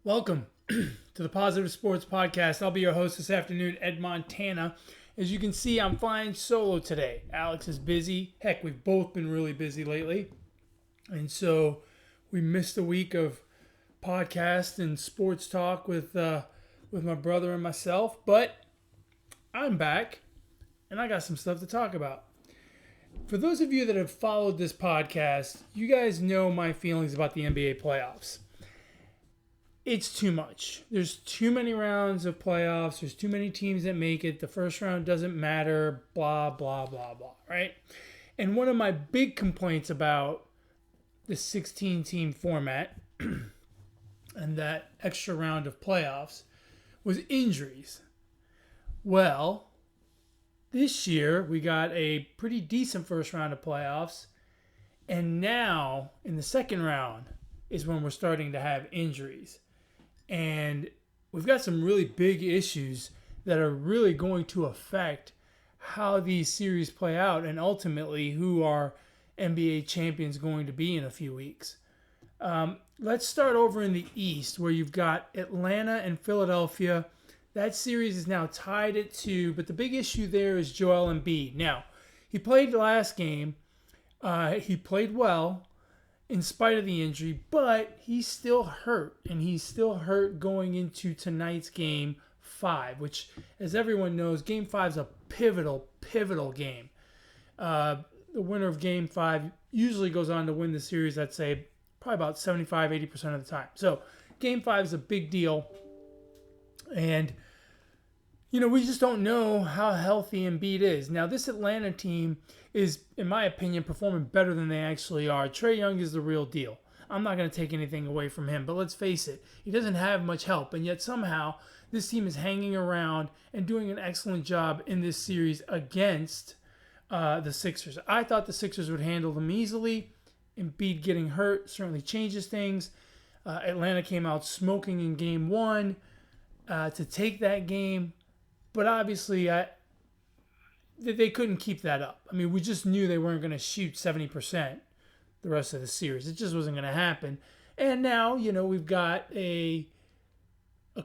Welcome to the Positive Sports Podcast. I'll be your host this afternoon, Ed Montana. As you can see, I'm flying solo today. Alex is busy. Heck, we've both been really busy lately. And so we missed a week of podcast and sports talk with my brother and myself. But I'm back, and I got some stuff to talk about. For those of you that have followed this podcast, you guys know my feelings about the NBA playoffs. It's too much. There's too many rounds of playoffs. There's too many teams that make it. The first round doesn't matter. Blah, blah, blah, blah, right? And one of my big complaints about the 16-team format and that extra round of playoffs was injuries. Well, this year we got a pretty decent first round of playoffs. And now, in the second round, is when we're starting to have injuries. And we've got some really big issues that are really going to affect how these series play out and ultimately who our NBA champions going to be in a few weeks. Let's start over in the East where you've got Atlanta and Philadelphia. That series is now tied at 2, but the big issue there is Joel Embiid. Now, he played the last game. He played well in spite of the injury, but he's still hurt, and he's still hurt going into tonight's Game 5, which, as everyone knows, Game 5 is a pivotal game. The winner of Game 5 usually goes on to win the series, I'd say, probably about 75-80% of the time. So Game 5 is a big deal, and we just don't know how healthy Embiid is. Now, this Atlanta team is, in my opinion, performing better than they actually are. Trae Young is the real deal. I'm not going to take anything away from him, but let's face it, he doesn't have much help, and yet somehow this team is hanging around and doing an excellent job in this series against the Sixers. I thought the Sixers would handle them easily. Embiid getting hurt certainly changes things. Atlanta came out smoking in Game 1 to take that game. But obviously, they couldn't keep that up. I mean, we just knew they weren't going to shoot 70% the rest of the series. It just wasn't going to happen. And now, we've got a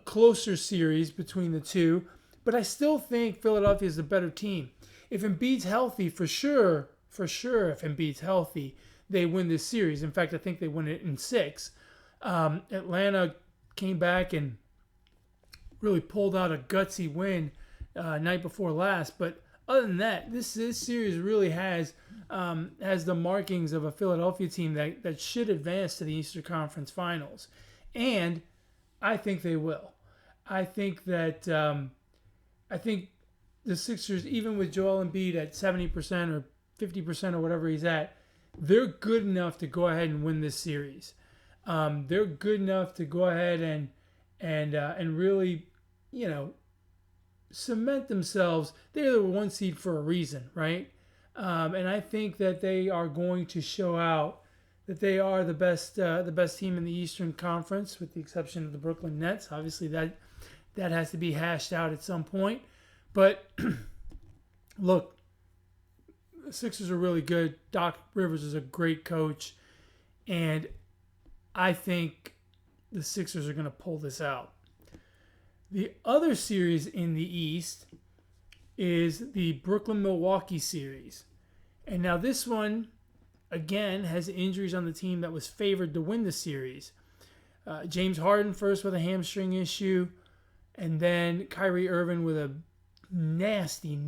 closer series between the two. But I still think Philadelphia is the better team. If Embiid's healthy, for sure, if Embiid's healthy, they win this series. In fact, I think they win it in 6. Atlanta came back and really pulled out a gutsy win night before last. But other than that, this series really has the markings of a Philadelphia team that should advance to the Eastern Conference Finals. And I think they will. I think that the Sixers, even with Joel Embiid at 70% or 50% or whatever he's at, they're good enough to go ahead and win this series. They're good enough to go ahead and really, cement themselves. They're the 1 seed for a reason, right? And I think that they are going to show out that they are the best team in the Eastern Conference, with the exception of the Brooklyn Nets. Obviously, that has to be hashed out at some point. But look, the Sixers are really good. Doc Rivers is a great coach, and I think the Sixers are going to pull this out. The other series in the East is the Brooklyn-Milwaukee series. And now this one, again, has injuries on the team that was favored to win the series. James Harden first with a hamstring issue, and then Kyrie Irving with a nasty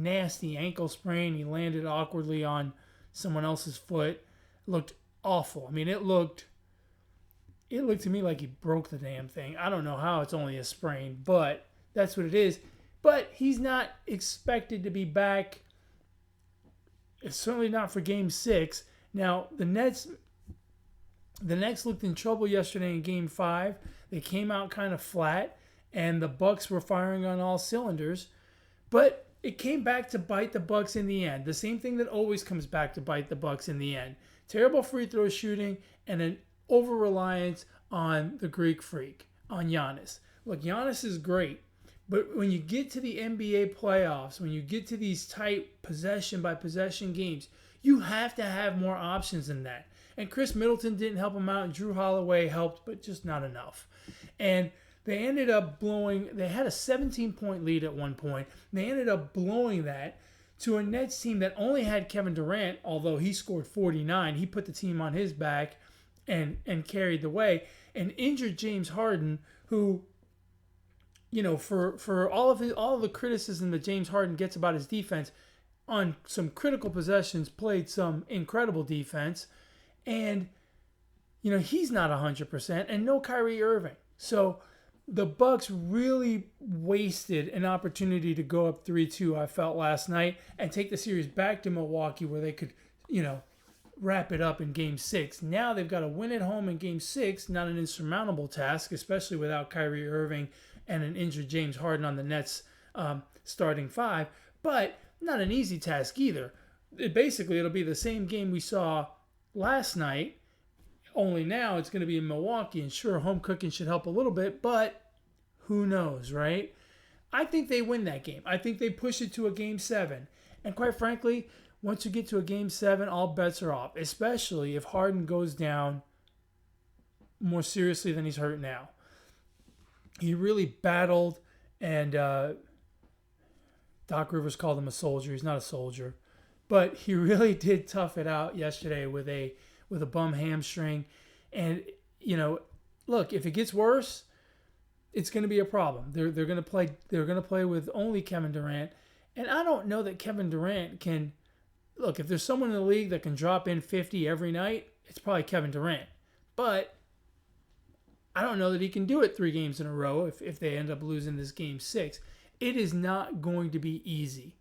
ankle sprain. He landed awkwardly on someone else's foot. It looked awful. I mean, it looked to me like he broke the damn thing. I don't know how it's only a sprain, but that's what it is. But he's not expected to be back. It's certainly not for Game 6. Now, the Nets looked in trouble yesterday in Game 5. They came out kind of flat, and the Bucks were firing on all cylinders. But it came back to bite the Bucks in the end. The same thing that always comes back to bite the Bucks in the end. Terrible free throw shooting and an over-reliance on the Greek freak, on Giannis. Look, Giannis is great, but when you get to the NBA playoffs, when you get to these tight possession-by-possession games, you have to have more options than that. And Chris Middleton didn't help him out, and Drew Holloway helped, but just not enough. And they ended up blowing, they had a 17-point lead at one point. They ended up blowing that to a Nets team that only had Kevin Durant, although he scored 49. He put the team on his back and carried the way, and injured James Harden, who, you know, for all of the criticism that James Harden gets about his defense, on some critical possessions played some incredible defense, and you know, he's not 100%, and no Kyrie Irving. So the Bucks really wasted an opportunity to go up 3-2, I felt, last night, and take the series back to Milwaukee where they could, you know, wrap it up in Game 6. Now they've got to win at home in Game 6, not an insurmountable task, especially without Kyrie Irving and an injured James Harden on the Nets starting five, but not an easy task either. It'll be the same game we saw last night, only now it's going to be in Milwaukee, and sure, home cooking should help a little bit, but who knows, right? I think they win that game. I think they push it to a Game 7. And quite frankly, once you get to a Game 7, all bets are off, especially if Harden goes down more seriously than he's hurt now. He really battled, and Doc Rivers called him a soldier. He's not a soldier. But he really did tough it out yesterday with a bum hamstring. And, you know, look, if it gets worse, it's going to be a problem. They're going to play with only Kevin Durant. And I don't know that Kevin Durant can, look, if there's someone in the league that can drop in 50 every night, it's probably Kevin Durant. But I don't know that he can do it 3 games in a row if they end up losing this Game 6. It is not going to be easy.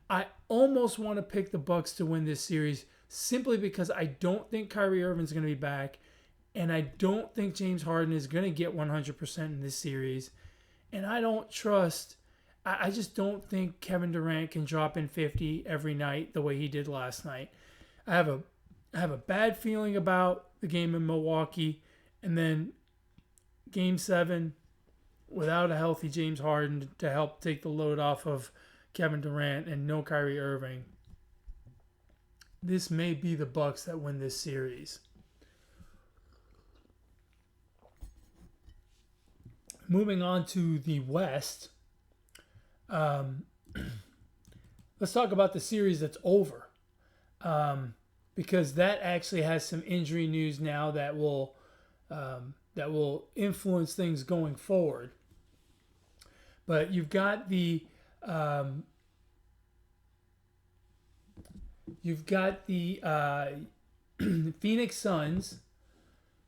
I almost want to pick the Bucks to win this series simply because I don't think Kyrie Irving's going to be back, and I don't think James Harden is going to get 100% in this series. And I just don't think Kevin Durant can drop in 50 every night the way he did last night. I have a bad feeling about the game in Milwaukee, and then Game 7 without a healthy James Harden to help take the load off of Kevin Durant and no Kyrie Irving. This may be the Bucks that win this series. Moving on to the West, let's talk about the series that's over, because that actually has some injury news now that will influence things going forward. But you've got the Phoenix Suns,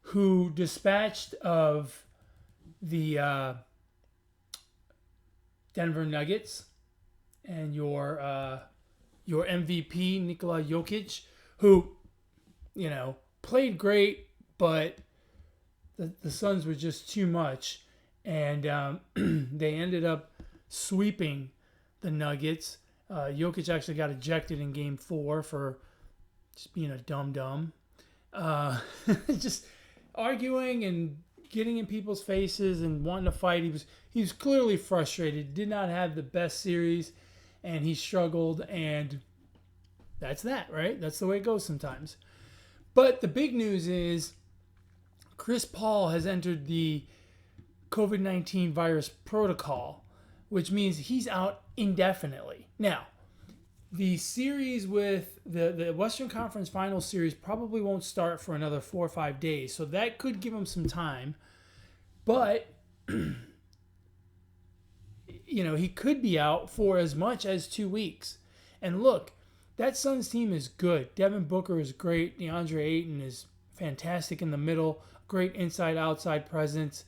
who dispatched of the Denver Nuggets, and your MVP Nikola Jokic, who, you know, played great, but the Suns were just too much, and they ended up sweeping the Nuggets. Jokic actually got ejected in Game 4 for just being a dum-dum. Just arguing and getting in people's faces and wanting to fight. He was clearly frustrated, did not have the best series, and he struggled, and that's that, right? That's the way it goes sometimes. But the big news is Chris Paul has entered the COVID-19 virus protocol, which means he's out indefinitely. Now, the series with the Western Conference Finals series probably won't start for another 4 or 5 days, so that could give him some time. But, you know, he could be out for as much as 2 weeks. And look, that Suns team is good. Devin Booker is great. DeAndre Ayton is fantastic in the middle. Great inside-outside presence.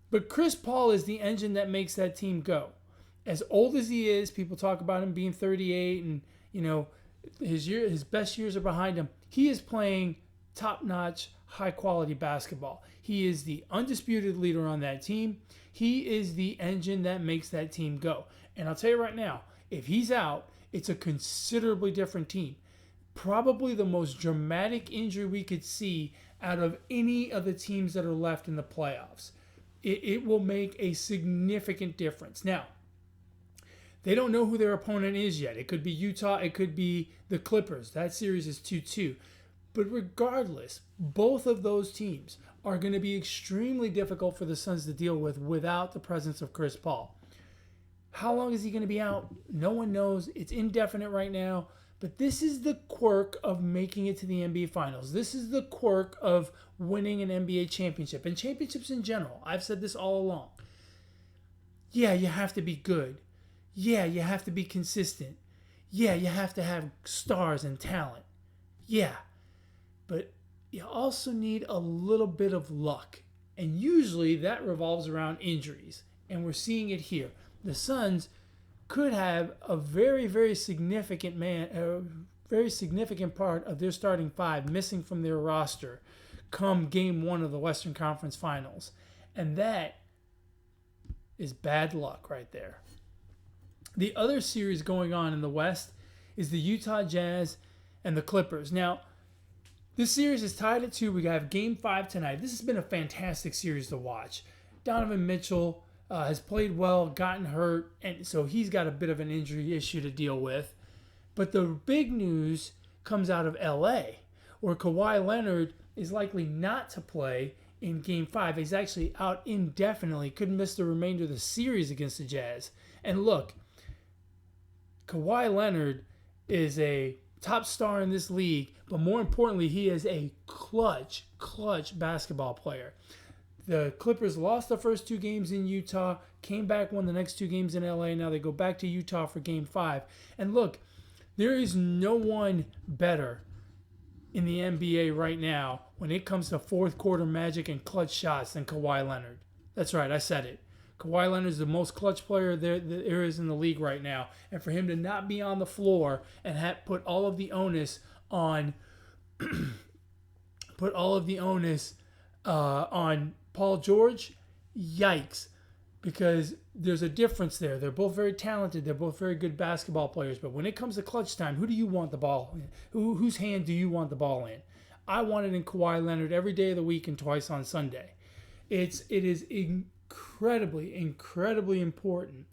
But Chris Paul is the engine that makes that team go. As old as he is, people talk about him being 38 and, you know, his best years are behind him. He is playing top-notch, high-quality basketball. He is the undisputed leader on that team. He is the engine that makes that team go. And I'll tell you right now, if he's out, it's a considerably different team. Probably the most dramatic injury we could see out of any of the teams that are left in the playoffs. It will make a significant difference. Now, they don't know who their opponent is yet. It could be Utah. It could be the Clippers. That series is 2-2. But regardless, both of those teams are going to be extremely difficult for the Suns to deal with without the presence of Chris Paul. How long is he going to be out? No one knows. It's indefinite right now. But this is the quirk of making it to the NBA Finals. This is the quirk of winning an NBA championship and championships in general. I've said this all along. Yeah, you have to be good. Yeah, you have to be consistent. Yeah, you have to have stars and talent. Yeah. But you also need a little bit of luck. And usually that revolves around injuries. And we're seeing it here. The Suns could have a very, very significant part of their starting five missing from their roster come game one of the Western Conference Finals. And that is bad luck right there. The other series going on in the West is the Utah Jazz and the Clippers. Now, this series is tied at 2. We have Game 5 tonight. This has been a fantastic series to watch. Donovan Mitchell has played well, gotten hurt, and so he's got a bit of an injury issue to deal with. But the big news comes out of LA, where Kawhi Leonard is likely not to play in Game 5. He's actually out indefinitely, could miss the remainder of the series against the Jazz. And look, Kawhi Leonard is a top star in this league, but more importantly, he is a clutch basketball player. The Clippers lost the first 2 games in Utah, came back, won the next 2 games in LA. Now they go back to Utah for Game 5. And look, there is no one better in the NBA right now when it comes to fourth quarter magic and clutch shots than Kawhi Leonard. That's right, I said it. Kawhi Leonard is the most clutch player there is in the league right now. And for him to not be on the floor and put all of the onus on on Paul George, yikes. Because there's a difference there. They're both very talented. They're both very good basketball players. But when it comes to clutch time, who do you want the ball in? Whose hand do you want the ball in? I want it in Kawhi Leonard every day of the week and twice on Sunday. It is incredibly important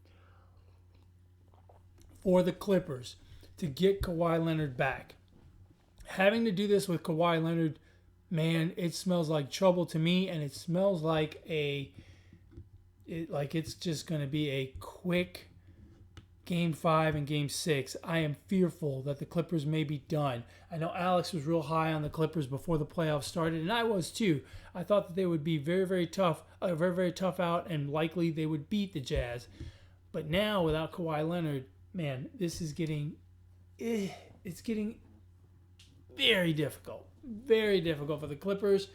for the Clippers to get Kawhi Leonard back. Having to do this with Kawhi Leonard, man, it smells like trouble to me, and it smells like it's just going to be a quick Game 5 and Game 6. I am fearful that the Clippers may be done. I know Alex was real high on the Clippers before the playoffs started, and I was too. I thought that they would be very, very tough out, and likely they would beat the Jazz. But now, without Kawhi Leonard, man, this is getting very difficult. Very difficult for the Clippers.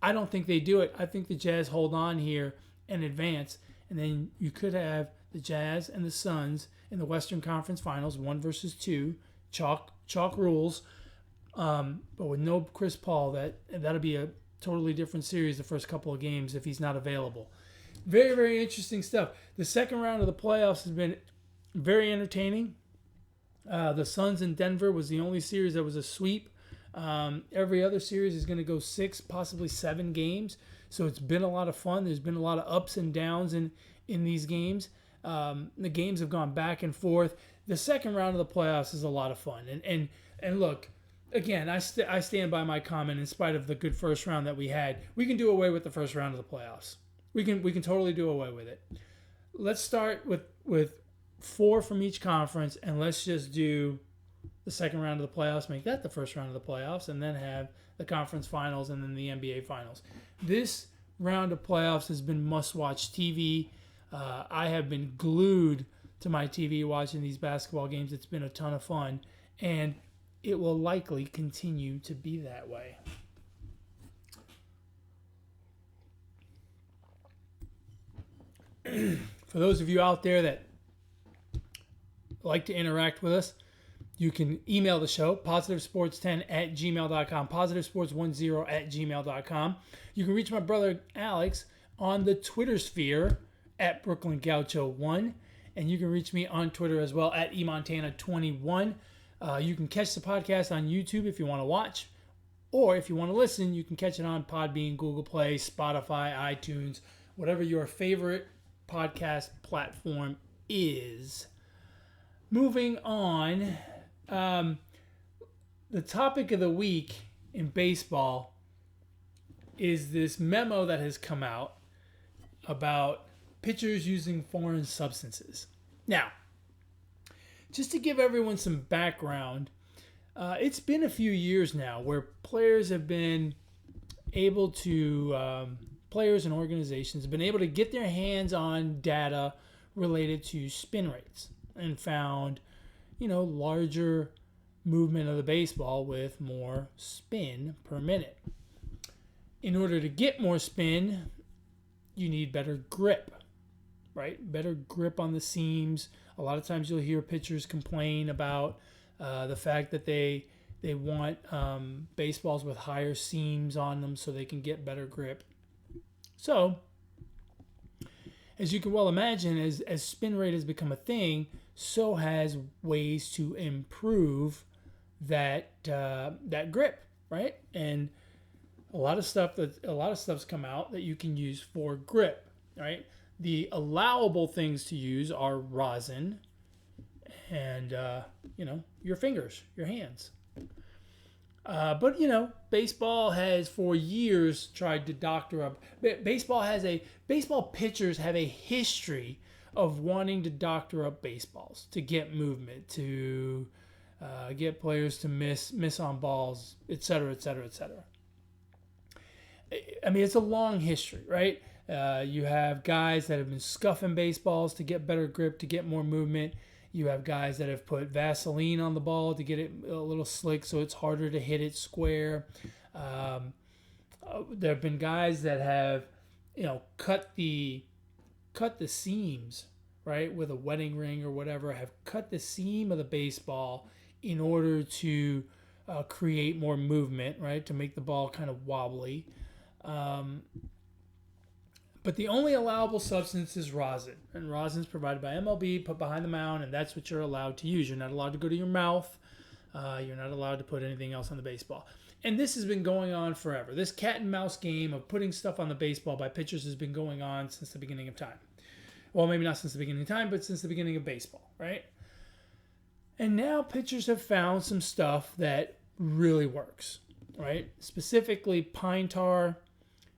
I don't think they do it. I think the Jazz hold on here and advance, and then you could have the Jazz and the Suns in the Western Conference Finals, 1 versus 2, chalk rules, but with no Chris Paul, that'll be a totally different series the first couple of games if he's not available. Very, very interesting stuff. The second round of the playoffs has been very entertaining. The Suns in Denver was the only series that was a sweep. Every other series is going to go 6, possibly 7 games. So it's been a lot of fun. There's been a lot of ups and downs in these games. The games have gone back and forth. The second round of the playoffs is a lot of fun. And look, again, I stand by my comment. In spite of the good first round that we had, we can do away with the first round of the playoffs. We can totally do away with it. Let's start with 4 from each conference, and let's just do the second round of the playoffs, make that the first round of the playoffs, and then have the conference finals and then the NBA finals. This round of playoffs has been must-watch TV. I have been glued to my TV watching these basketball games. It's been a ton of fun, and it will likely continue to be that way. For those of you out there that like to interact with us, you can email the show, positivesports10@gmail.com, positivesports10@gmail.com. You can reach my brother Alex on the Twitter sphere at BrooklynGaucho1, and you can reach me on Twitter as well at eMontana21. You can catch the podcast on YouTube if you want to watch, or if you want to listen, you can catch it on Podbean, Google Play, Spotify, iTunes, whatever your favorite podcast platform is. Moving on, the topic of the week in baseball is this memo that has come out about pitchers using foreign substances. Now, just to give everyone some background, it's been a few years now where players have been able to, players and organizations have been able to get their hands on data related to spin rates and found, larger movement of the baseball with more spin per minute. In order to get more spin, you need better grip, right? Better grip on the seams. A lot of times you'll hear pitchers complain about the fact that they want baseballs with higher seams on them so they can get better grip. So, as you can well imagine, as spin rate has become a thing, so has ways to improve that grip, right? And a lot of stuff's come out that you can use for grip, right? The allowable things to use are rosin and your fingers, your hands. But baseball has for years tried to doctor up. Baseball pitchers have a history of wanting to doctor up baseballs to get movement, to get players to miss on balls, etc., etc., etc. I mean, it's a long history, right? You have guys that have been scuffing baseballs to get better grip, to get more movement. You have guys that have put Vaseline on the ball to get it a little slick so it's harder to hit it square. There have been guys that have, cut the seams, right, with a wedding ring or whatever, have cut the seam of the baseball in order to create more movement, right, to make the ball kind of wobbly. But the only allowable substance is rosin. And rosin is provided by MLB, put behind the mound, and that's what you're allowed to use. You're not allowed to go to your mouth. You're not allowed to put anything else on the baseball. And this has been going on forever. This cat and mouse game of putting stuff on the baseball by pitchers has been going on since the beginning of time. Well, maybe not since the beginning of time, but since the beginning of baseball, right? And now pitchers have found some stuff that really works, right? Specifically pine tar,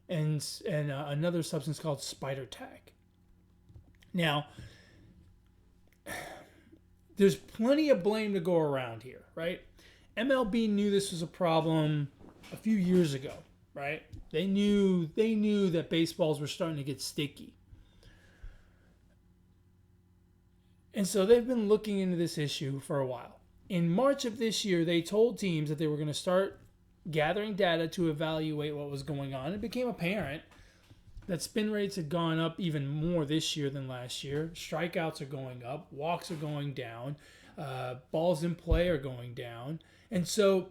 and another substance called spider tack. Now, there's plenty of blame to go around here, right? MLB knew this was a problem a few years ago, right? They knew that baseballs were starting to get sticky. And so they've been looking into this issue for a while. In March of this year, they told teams that they were going to start gathering data to evaluate what was going on. It became apparent that spin rates had gone up even more this year than last year. Strikeouts are going up, walks are going down, balls in play are going down. And so,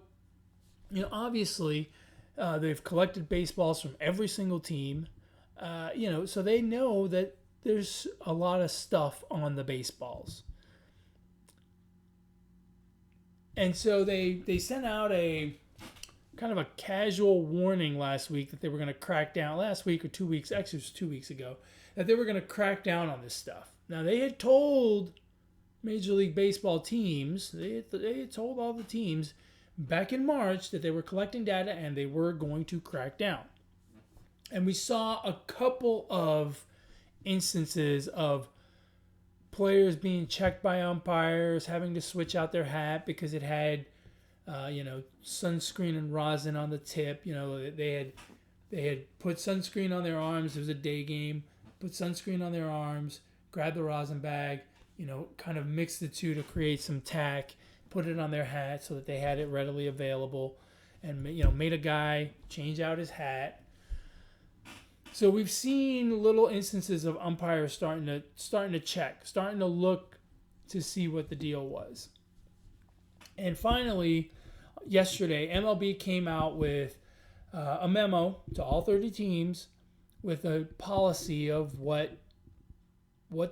obviously, they've collected baseballs from every single team, so they know that there's a lot of stuff on the baseballs. And so they sent out a kind of a casual warning last week that they were going to crack down, last week or 2 weeks, actually it was 2 weeks ago, that they were going to crack down on this stuff. Now, they had told Major League Baseball teams, they had told all the teams back in March that they were collecting data and they were going to crack down. And we saw a couple of instances of players being checked by umpires, having to switch out their hat because it had sunscreen and rosin on the tip. They had put sunscreen on their arms. It was a day game. Put sunscreen on their arms, grab the rosin bag, kind of mix the two to create some tack, put it on their hat so that they had it readily available, and made a guy change out his hat. So we've seen little instances of umpires starting to check, starting to look to see what the deal was. And finally, yesterday, MLB came out with a memo to all 30 teams with a policy of what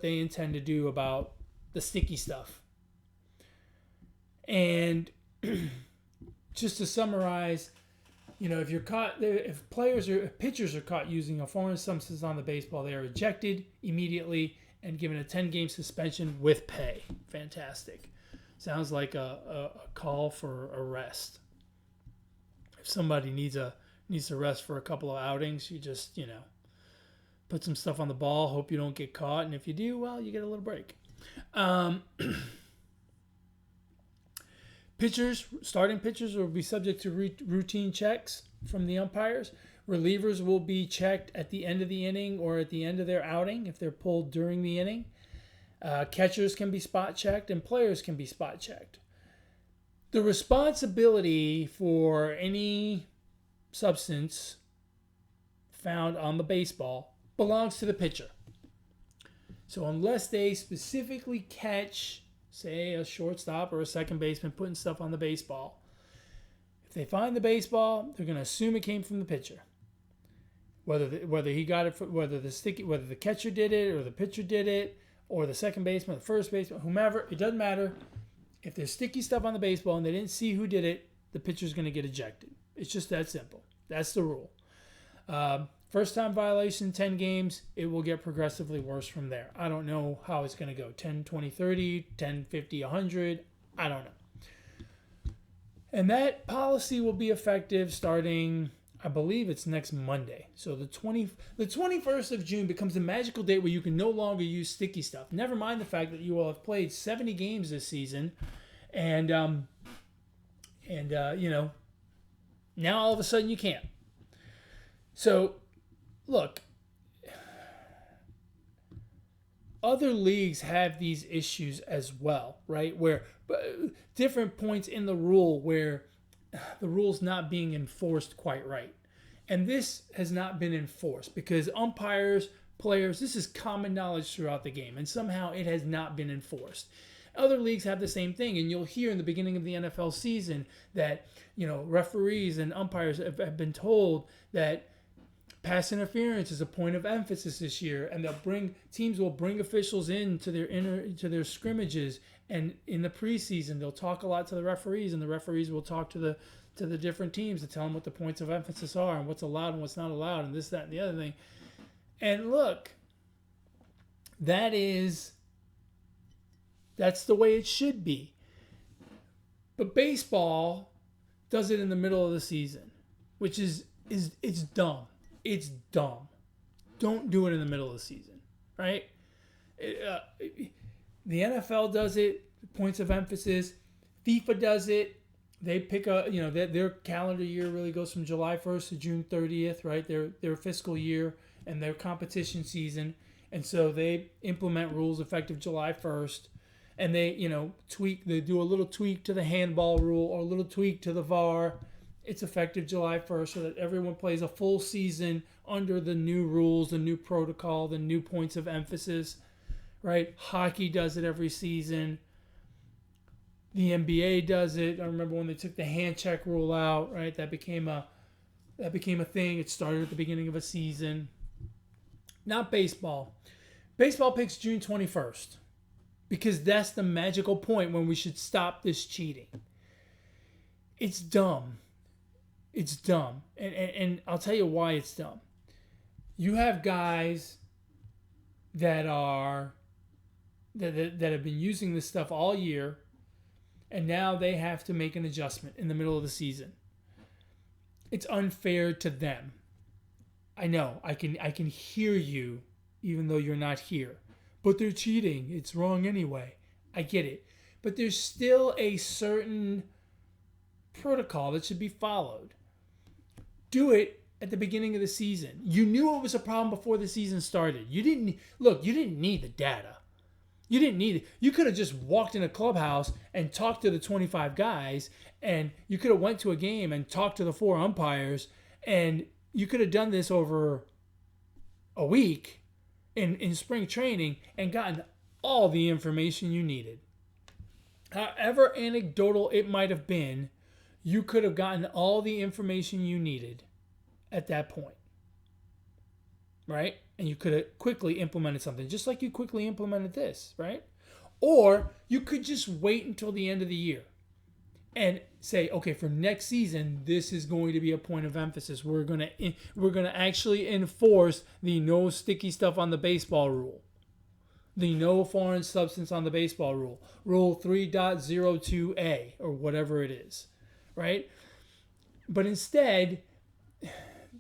they intend to do about the sticky stuff. And just to summarize, if pitchers are caught using a foreign substance on the baseball, they are ejected immediately and given a 10-game suspension with pay. Fantastic. Sounds like a call for arrest. If somebody needs to rest for a couple of outings, you just, put some stuff on the ball, hope you don't get caught, and if you do, well, you get a little break. Starting pitchers will be subject to routine checks from the umpires. Relievers will be checked at the end of the inning or at the end of their outing if they're pulled during the inning. Catchers can be spot checked and players can be spot checked. The responsibility for any substance found on the baseball belongs to the pitcher. So unless they specifically catch, say, a shortstop or a second baseman putting stuff on the baseball, if they find the baseball, they're going to assume it came from the pitcher. Whether he got it, whether the catcher did it or the pitcher did it or the second baseman, the first baseman, whomever, it doesn't matter. If there's sticky stuff on the baseball and they didn't see who did it, the pitcher's going to get ejected. It's just that simple. That's the rule. First time violation, 10 games, it will get progressively worse from there. I don't know how it's going to go. 10, 20, 30, 10, 50, 100. I don't know. And that policy will be effective starting, I believe it's next Monday. So the 21st of June becomes the magical date where you can no longer use sticky stuff. Never mind the fact that you will have played 70 games this season. And now all of a sudden you can't. So, look, other leagues have these issues as well, right? Where different points in the rule where the rule's not being enforced quite right. And this has not been enforced because umpires, players, this is common knowledge throughout the game, and somehow it has not been enforced. Other leagues have the same thing, and you'll hear in the beginning of the NFL season that, referees and umpires have been told that pass interference is a point of emphasis this year, and teams will bring officials in to their scrimmages, and in the preseason they'll talk a lot to the referees, and the referees will talk to the different teams to tell them what the points of emphasis are and what's allowed and what's not allowed and this, that, and the other thing. And look, that's the way it should be. But baseball does it in the middle of the season, which is it's dumb. It's dumb. Don't do it in the middle of the season, right? The NFL does it, points of emphasis. FIFA does it. They pick their calendar year really goes from July 1st to June 30th, right? Their fiscal year and their competition season. And so they implement rules effective July 1st. And they, they do a little tweak to the handball rule or a little tweak to the VAR. It's effective July 1st so that everyone plays a full season under the new rules, the new protocol, the new points of emphasis, right? Hockey does it every season. The NBA does it. I remember when they took the hand check rule out, right? That became a thing. It started at the beginning of a season. Not baseball. Baseball picks June 21st because that's the magical point when we should stop this cheating. It's dumb. It's dumb. And I'll tell you why it's dumb. You have guys that have been using this stuff all year, and now they have to make an adjustment in the middle of the season. It's unfair to them. I know. I can hear you even though you're not here. But they're cheating. It's wrong anyway. I get it. But there's still a certain protocol that should be followed. Do it at the beginning of the season. You knew it was a problem before the season started. You didn't need the data. You didn't need it. You could have just walked in a clubhouse and talked to the 25 guys, and you could have went to a game and talked to the 4 umpires, and you could have done this over a week in spring training and gotten all the information you needed. However anecdotal it might have been, you could have gotten all the information you needed at that point, right? And you could have quickly implemented something, just like you quickly implemented this, right? Or you could just wait until the end of the year and say, okay, for next season, this is going to be a point of emphasis. We're gonna actually enforce the no sticky stuff on the baseball rule, the no foreign substance on the baseball rule, Rule 3.02a or whatever it is, right? But instead,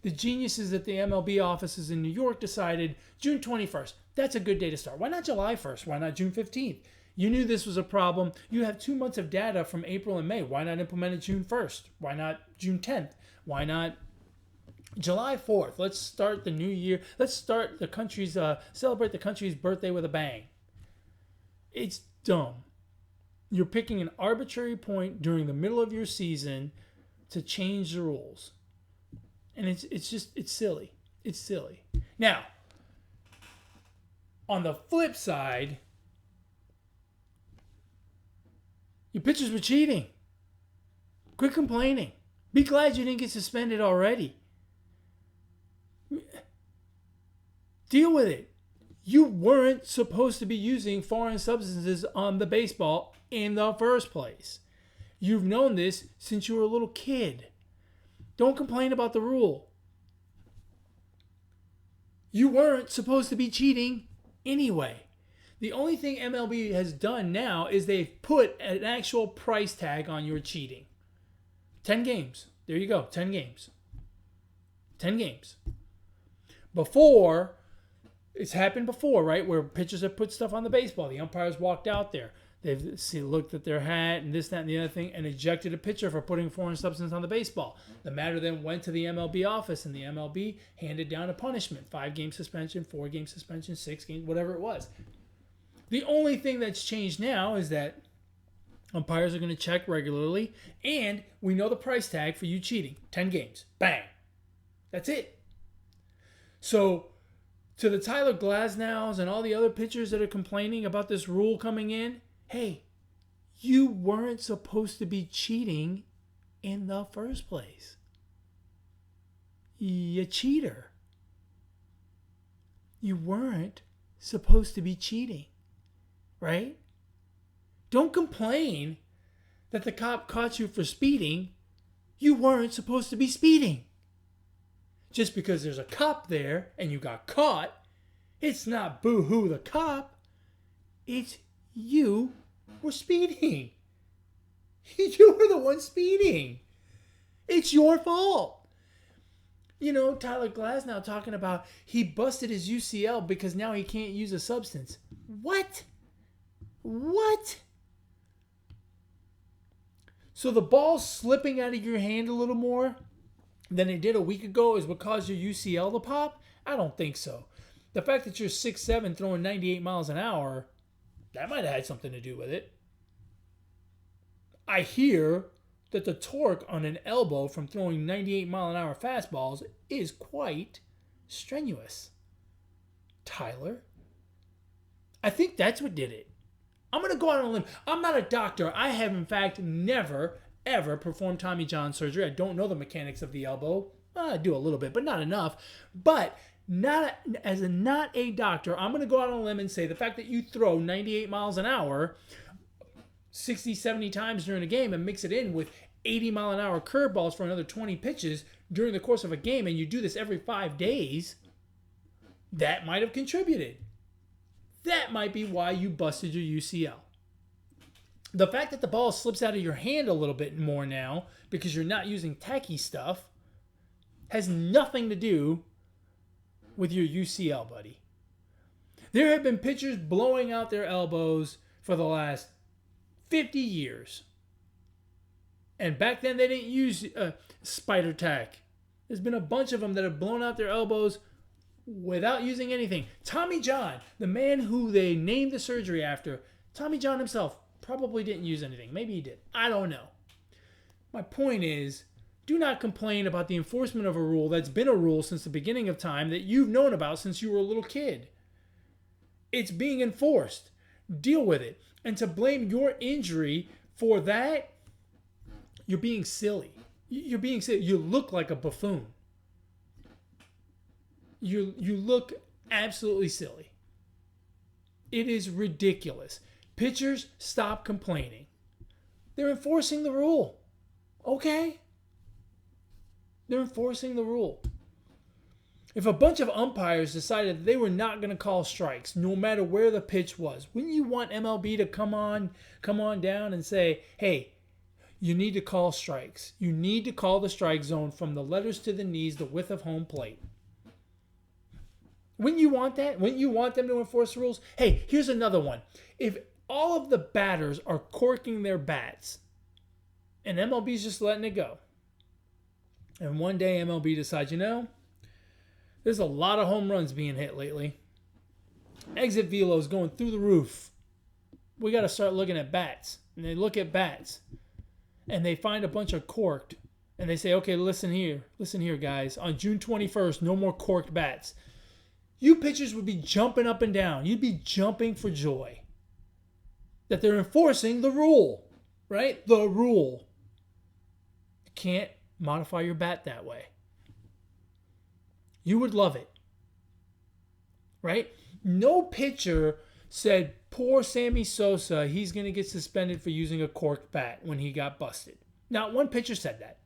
the geniuses at the MLB offices in New York decided June 21st. That's a good day to start. Why not July 1st? Why not June 15th? You knew this was a problem. You have 2 months of data from April and May. Why not implement it June 1st? Why not June 10th? Why not July 4th? Let's start the new year. Let's start the country's, celebrate the country's birthday with a bang. It's dumb. You're picking an arbitrary point during the middle of your season to change the rules. And it's silly. It's silly. Now, on the flip side, your pitchers were cheating. Quit complaining. Be glad you didn't get suspended already. Deal with it. You weren't supposed to be using foreign substances on the baseball in the first place. You've known this since you were a little kid. Don't complain about the rule. You weren't supposed to be cheating anyway. The only thing MLB has done now is they've put an actual price tag on your cheating. 10 games. There you go. 10 games. 10 games. Before, it's happened before, right? Where pitchers have put stuff on the baseball. The umpires walked out there. They've looked at their hat and this, that, and the other thing and ejected a pitcher for putting foreign substance on the baseball. The matter then went to the MLB office, and the MLB handed down a punishment. 5-game suspension, 4-game suspension, 6 games, whatever it was. The only thing that's changed now is that umpires are going to check regularly, and we know the price tag for you cheating. 10 games. Bang. That's it. So, to the Tyler Glasnows and all the other pitchers that are complaining about this rule coming in, hey, you weren't supposed to be cheating in the first place. You cheater. You weren't supposed to be cheating, right? Don't complain that the cop caught you for speeding. You weren't supposed to be speeding. Just because there's a cop there and you got caught, it's not boo-hoo the cop. It's you were speeding. You were the one speeding. It's your fault. You know, Tyler Glasnow talking about he busted his UCL because now he can't use a substance. What? So the ball slipping out of your hand a little more than it did a week ago is what caused your UCL to pop? I don't think so. The fact that you're 6'7", throwing 98 miles an hour, that might have had something to do with it. I hear that the torque on an elbow from throwing 98 mile an hour fastballs is quite strenuous. Tyler, I think that's what did it. I'm going to go out on a limb. I'm not a doctor. I have, in fact, never, ever performed Tommy John surgery. I don't know the mechanics of the elbow. I do a little bit, but not enough. But not a doctor, I'm going to go out on a limb and say the fact that you throw 98 miles an hour 60, 70 times during a game and mix it in with 80 mile an hour curveballs for another 20 pitches during the course of a game, and you do this every 5 days, that might have contributed. That might be why you busted your UCL. The fact that the ball slips out of your hand a little bit more now because you're not using tacky stuff has nothing to do with your UCL, buddy. There have been pitchers blowing out their elbows for the last 50 years. And back then they didn't use spider tack. There's been a bunch of them that have blown out their elbows without using anything. Tommy John, the man who they named the surgery after, Tommy John himself probably didn't use anything. Maybe he did. I don't know. My point is, do not complain about the enforcement of a rule that's been a rule since the beginning of time that you've known about since you were a little kid. It's being enforced. Deal with it. And to blame your injury for that, you're being silly. You're being silly. You look like a buffoon. You look absolutely silly. It is ridiculous. Pitchers, stop complaining. They're enforcing the rule. Okay? They're enforcing the rule. If a bunch of umpires decided that they were not going to call strikes, no matter where the pitch was, wouldn't you want MLB to come on down and say, hey, you need to call strikes. You need to call the strike zone from the letters to the knees, the width of home plate. Wouldn't you want that? Wouldn't you want them to enforce the rules? Hey, here's another one. If all of the batters are corking their bats and MLB's just letting it go, and one day MLB decides, there's a lot of home runs being hit lately. Exit velo is going through the roof. We got to start looking at bats. And they look at bats and they find a bunch of corked. And they say, okay, listen here, guys. On June 21st, no more corked bats. You pitchers would be jumping up and down. You'd be jumping for joy that they're enforcing the rule, right? The rule. You can't modify your bat that way. You would love it, right? No pitcher said, poor Sammy Sosa, he's going to get suspended for using a corked bat when he got busted. Not one pitcher said that.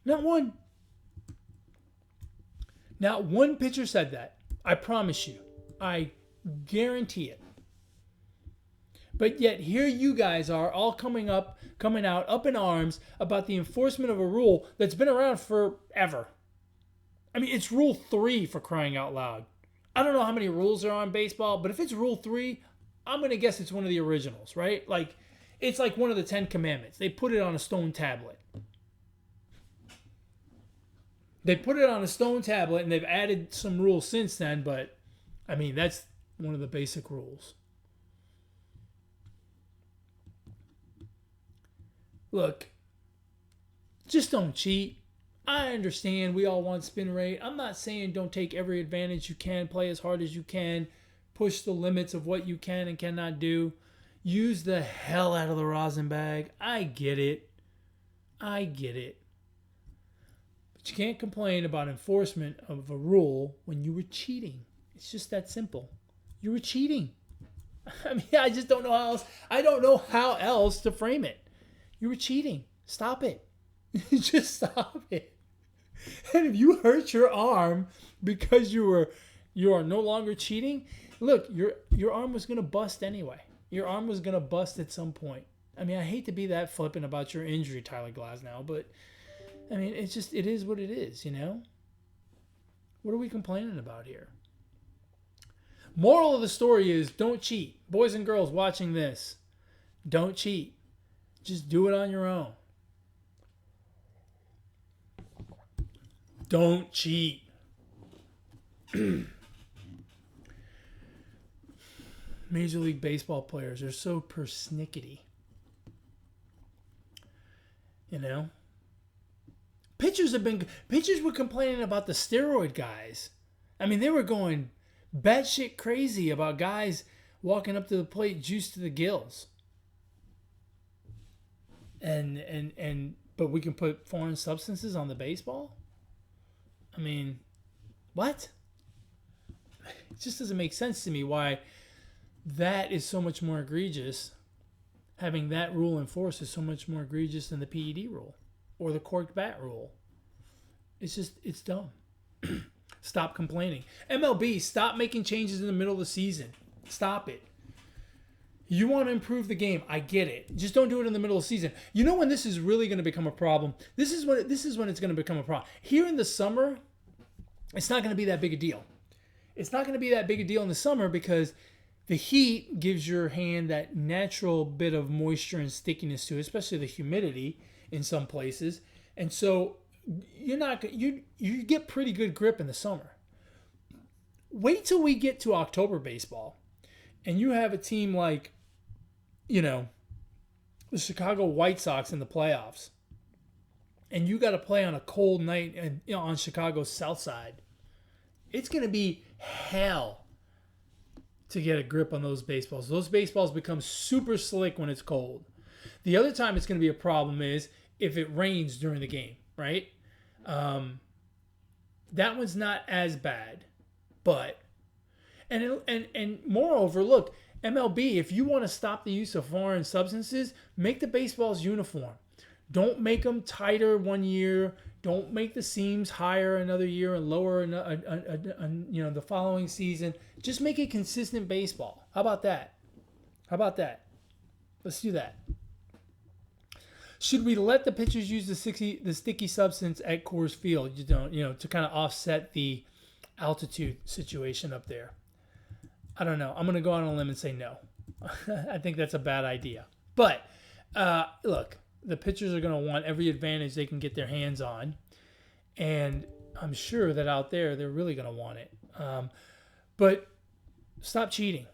Not one. Not one pitcher said that. I promise you. I guarantee it. But yet here you guys are all coming out up in arms about the enforcement of a rule that's been around forever. I mean, it's Rule 3 for crying out loud. I don't know how many rules are on baseball, but if it's Rule 3, I'm going to guess it's one of the originals, right? Like, it's like one of the 10 Commandments. They put it on a stone tablet. They put it on a stone tablet, and they've added some rules since then, but, I mean, that's one of the basic rules. Look, just don't cheat. I understand we all want spin rate. I'm not saying don't take every advantage you can, play as hard as you can, push the limits of what you can and cannot do. Use the hell out of the rosin bag. I get it. But you can't complain about enforcement of a rule when you were cheating. It's just that simple. You were cheating. I mean, I just don't know how else. I don't know how else to frame it. You were cheating. Stop it. Just stop it. And if you hurt your arm because you are no longer cheating, look, your arm was going to bust anyway. Your arm was going to bust at some point. I mean, I hate to be that flippant about your injury, Tyler Glasnow, but I mean, it is what it is, What are we complaining about here? Moral of the story is don't cheat. Boys and girls watching this, don't cheat. Just do it on your own. Don't cheat. Major League Baseball players are so persnickety. Pitchers were complaining about the steroid guys. I mean, they were going batshit crazy about guys walking up to the plate juiced to the gills. But we can put foreign substances on the baseball? I mean, what? It just doesn't make sense to me why that is so much more egregious. Having that rule enforced is so much more egregious than the PED rule or the corked bat rule. It's dumb. Stop complaining. MLB, stop making changes in the middle of the season. Stop it. You want to improve the game. I get it. Just don't do it in the middle of the season. You know when this is really going to become a problem? This is when it's going to become a problem. Here in the summer, it's not going to be that big a deal. It's not going to be that big a deal in the summer because the heat gives your hand that natural bit of moisture and stickiness to it, especially the humidity in some places. And so you get pretty good grip in the summer. Wait till we get to October baseball and you have a team like, the Chicago White Sox in the playoffs, and you got to play on a cold night and on Chicago's south side. It's going to be hell to get a grip on those baseballs. Those baseballs become super slick when it's cold. The other time it's going to be a problem is if it rains during the game, right? That one's not as bad, but and moreover, look, MLB, if you want to stop the use of foreign substances, make the baseballs uniform. Don't make them tighter one year. Don't make the seams higher another year and lower the following season. Just make it consistent baseball. How about that? Let's do that. Should we let the pitchers use the sticky substance at Coors Field? To kind of offset the altitude situation up there. I don't know. I'm going to go out on a limb and say no. I think that's a bad idea. But look, the pitchers are going to want every advantage they can get their hands on, and I'm sure that out there they're really going to want it. But stop cheating.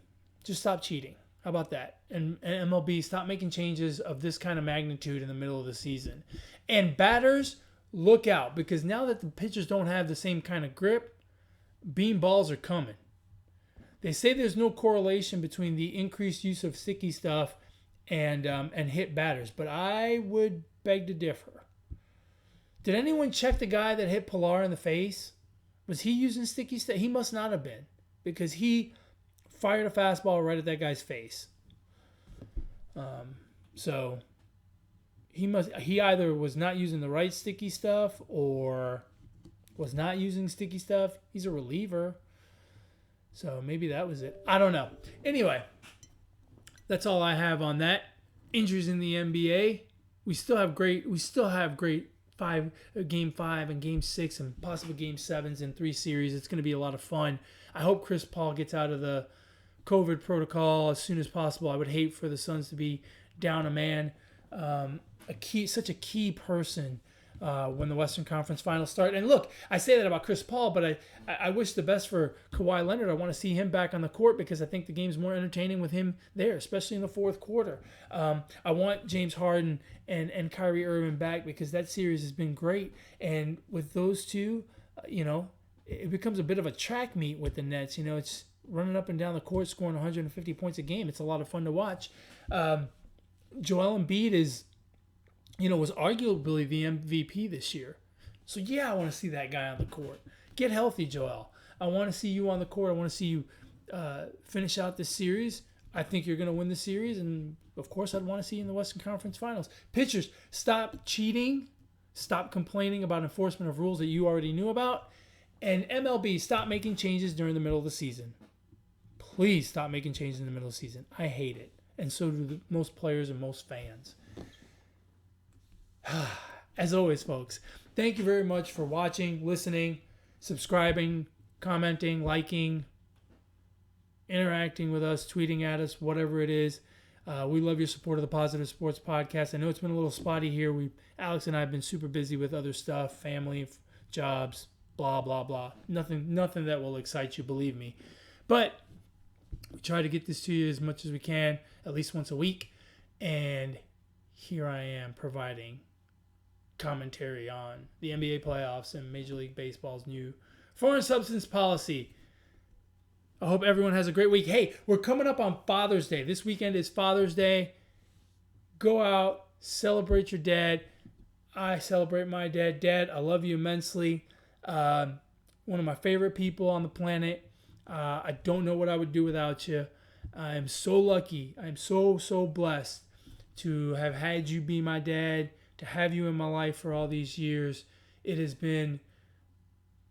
Just stop cheating. How about that? And MLB, stop making changes of this kind of magnitude in the middle of the season. And batters, look out, because now that the pitchers don't have the same kind of grip, bean balls are coming. They say there's no correlation between the increased use of sticky stuff and hit batters, but I would beg to differ. Did anyone check the guy that hit Pilar in the face? Was he using sticky stuff? He must not have been, because he fired a fastball right at that guy's face. So he either was not using the right sticky stuff or was not using sticky stuff. He's a reliever. So maybe that was it. I don't know. Anyway, that's all I have on that. Injuries in the NBA. We still have great game 5 and game 6 and possible game 7s in 3 series. It's going to be a lot of fun. I hope Chris Paul gets out of the COVID protocol as soon as possible. I would hate for the Suns to be down a man. Such a key person when the Western Conference Finals start. And look, I say that about Chris Paul, but I wish the best for Kawhi Leonard. I want to see him back on the court because I think the game's more entertaining with him there, especially in the fourth quarter. I want James Harden and Kyrie Irving back because that series has been great. And with those two, it becomes a bit of a track meet with the Nets. It's running up and down the court, scoring 150 points a game. It's a lot of fun to watch. Joel Embiid was arguably the MVP this year. So, yeah, I want to see that guy on the court. Get healthy, Joel. I want to see you on the court. I want to see you finish out this series. I think you're going to win the series. And, of course, I'd want to see you in the Western Conference Finals. Pitchers, stop cheating. Stop complaining about enforcement of rules that you already knew about. And MLB, stop making changes during the middle of the season. Please stop making changes in the middle of the season. I hate it. And so do most players and most fans. As always, folks, thank you very much for watching, listening, subscribing, commenting, liking, interacting with us, tweeting at us, whatever it is. We love your support of the Positive Sports Podcast. I know it's been a little spotty here. Alex and I have been super busy with other stuff, family, jobs, blah, blah, blah. Nothing that will excite you, believe me. But we try to get this to you as much as we can, at least once a week. And here I am providing commentary on the NBA playoffs and Major League Baseball's new foreign substance policy. I hope everyone has a great week. Hey, we're coming up on Father's Day. This weekend is Father's Day. Go out, celebrate your dad. I celebrate my dad. Dad, I love you immensely. One of my favorite people on the planet. I don't know what I would do without you. I am so lucky. I am so blessed to have had you be my dad, to have you in my life for all these years. It has been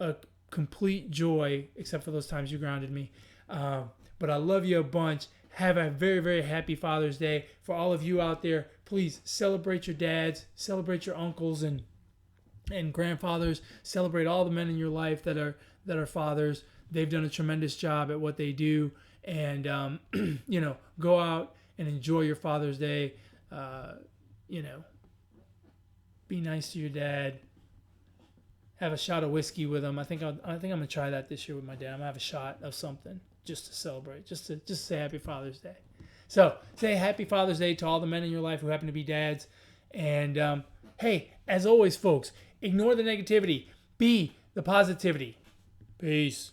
a complete joy, except for those times you grounded me. But I love you a bunch. Have a very, very happy Father's Day. For all of you out there, please celebrate your dads, celebrate your uncles and grandfathers, celebrate all the men in your life that are fathers. They've done a tremendous job at what they do. And, go out and enjoy your Father's Day. Be nice to your dad. Have a shot of whiskey with him. I think I'm gonna try that this year with my dad. I'm gonna have a shot of something just to celebrate, just to say Happy Father's Day. So say Happy Father's Day to all the men in your life who happen to be dads. And hey, as always, folks, ignore the negativity. Be the positivity. Peace.